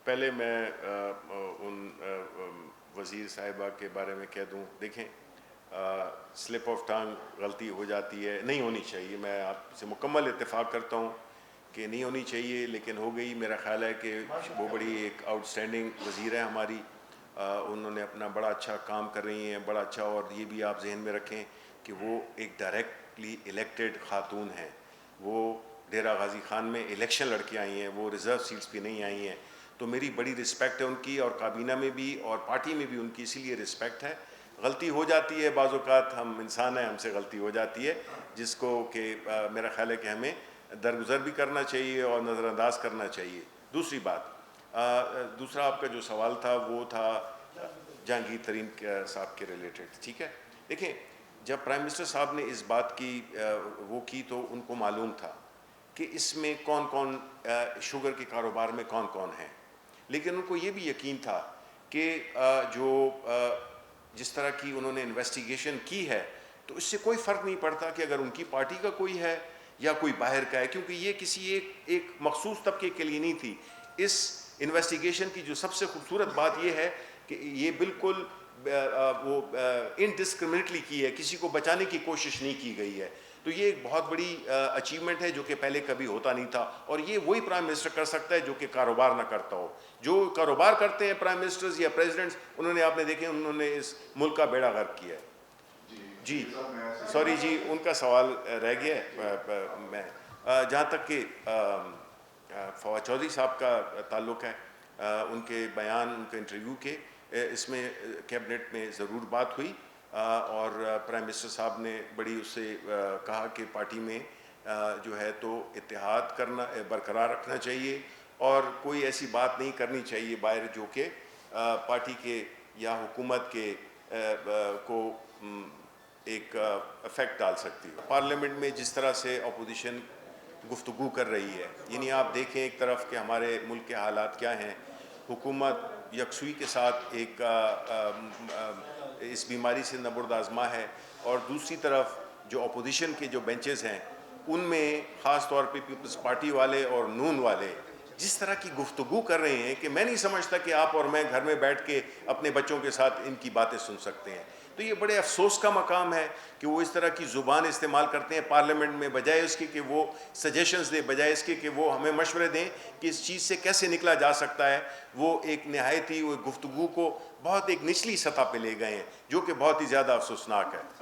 پہلے میں ان وزیر صاحبہ کے بارے میں کہہ دوں، دیکھیں سلپ آف ٹنگ غلطی ہو جاتی ہے، نہیں ہونی چاہیے، میں آپ سے مکمل اتفاق کرتا ہوں کہ نہیں ہونی چاہیے، لیکن ہو گئی۔ میرا خیال ہے کہ وہ بڑی ایک آؤٹ اسٹینڈنگ وزیر ہے ہماری، انہوں نے اپنا بڑا اچھا کام کر رہی ہیں، بڑا اچھا۔ اور یہ بھی آپ ذہن میں رکھیں کہ وہ ایک ڈائریکٹلی الیکٹڈ خاتون ہیں، وہ ڈیرہ غازی خان میں الیکشن لڑ کے آئی ہیں، وہ ریزرو سیٹس پہ نہیں آئی ہیں، تو میری بڑی رسپیکٹ ہے ان کی، اور کابینہ میں بھی اور پارٹی میں بھی ان کی اسی لیے رسپیکٹ ہے۔ غلطی ہو جاتی ہے بعض اوقات، ہم انسان ہیں، ہم سے غلطی ہو جاتی ہے، جس کو کہ میرا خیال ہے کہ ہمیں درگزر بھی کرنا چاہیے اور نظر انداز کرنا چاہیے۔ دوسری بات، دوسرا آپ کا جو سوال تھا وہ تھا جہانگیر ترین صاحب کے ریلیٹڈ، ٹھیک ہے۔ دیکھیں، جب پرائم منسٹر صاحب نے اس بات کی وہ کی تو ان کو معلوم تھا کہ اس میں کون کون شوگر کے کاروبار میں کون کون ہیں، لیکن ان کو یہ بھی یقین تھا کہ جو جس طرح کی انہوں نے انویسٹیگیشن کی ہے تو اس سے کوئی فرق نہیں پڑتا کہ اگر ان کی پارٹی کا کوئی ہے یا کوئی باہر کا ہے، کیونکہ یہ کسی ایک مخصوص طبقے کے لیے نہیں تھی۔ اس انویسٹیگیشن کی جو سب سے خوبصورت بات یہ ہے کہ یہ بالکل وہ انڈسکرمنیٹلی کی ہے، کسی کو بچانے کی کوشش نہیں کی گئی ہے، تو یہ ایک بہت بڑی اچیومنٹ ہے جو کہ پہلے کبھی ہوتا نہیں تھا، اور یہ وہی پرائم منسٹر کر سکتا ہے جو کہ کاروبار نہ کرتا ہو۔ جو کاروبار کرتے ہیں پرائم منسٹرز یا پریزیڈنٹس، انہوں نے، آپ نے دیکھیں، انہوں نے اس ملک کا بیڑا غرق کیا ہے۔ جی سوری جی، ان کا سوال رہ گیا ہے۔ میں جہاں تک کہ فواد چودھری صاحب کا تعلق ہے، ان کے بیان، ان کے انٹرویو کے، اس میں کیبنٹ میں ضرور بات ہوئی، اور پرائم منسٹر صاحب نے بڑی اس سے کہا کہ پارٹی میں جو ہے تو اتحاد کرنا، برقرار رکھنا چاہیے، اور کوئی ایسی بات نہیں کرنی چاہیے باہر جو کہ پارٹی کے یا حکومت کے کو ایک افیکٹ ڈال سکتی ہے۔ پارلیمنٹ میں جس طرح سے اپوزیشن گفتگو کر رہی ہے، یعنی آپ دیکھیں ایک طرف کہ ہمارے ملک کے حالات کیا ہیں، حکومت یکسوئی کے ساتھ ایک اس بیماری سے نبرد آزما ہے، اور دوسری طرف جو اپوزیشن کے جو بینچز ہیں ان میں خاص طور پہ پیپلز پارٹی والے اور نون والے جس طرح کی گفتگو کر رہے ہیں کہ میں نہیں سمجھتا کہ آپ اور میں گھر میں بیٹھ کے اپنے بچوں کے ساتھ ان کی باتیں سن سکتے ہیں۔ تو یہ بڑے افسوس کا مقام ہے کہ وہ اس طرح کی زبان استعمال کرتے ہیں پارلیمنٹ میں، بجائے اس کے کہ وہ سجیشنز دیں، بجائے اس کے کہ وہ ہمیں مشورے دیں کہ اس چیز سے کیسے نکلا جا سکتا ہے۔ وہ ایک نہایت ہی وہ گفتگو کو بہت ایک نچلی سطح پہ لے گئے ہیں، جو کہ بہت ہی زیادہ افسوسناک ہے۔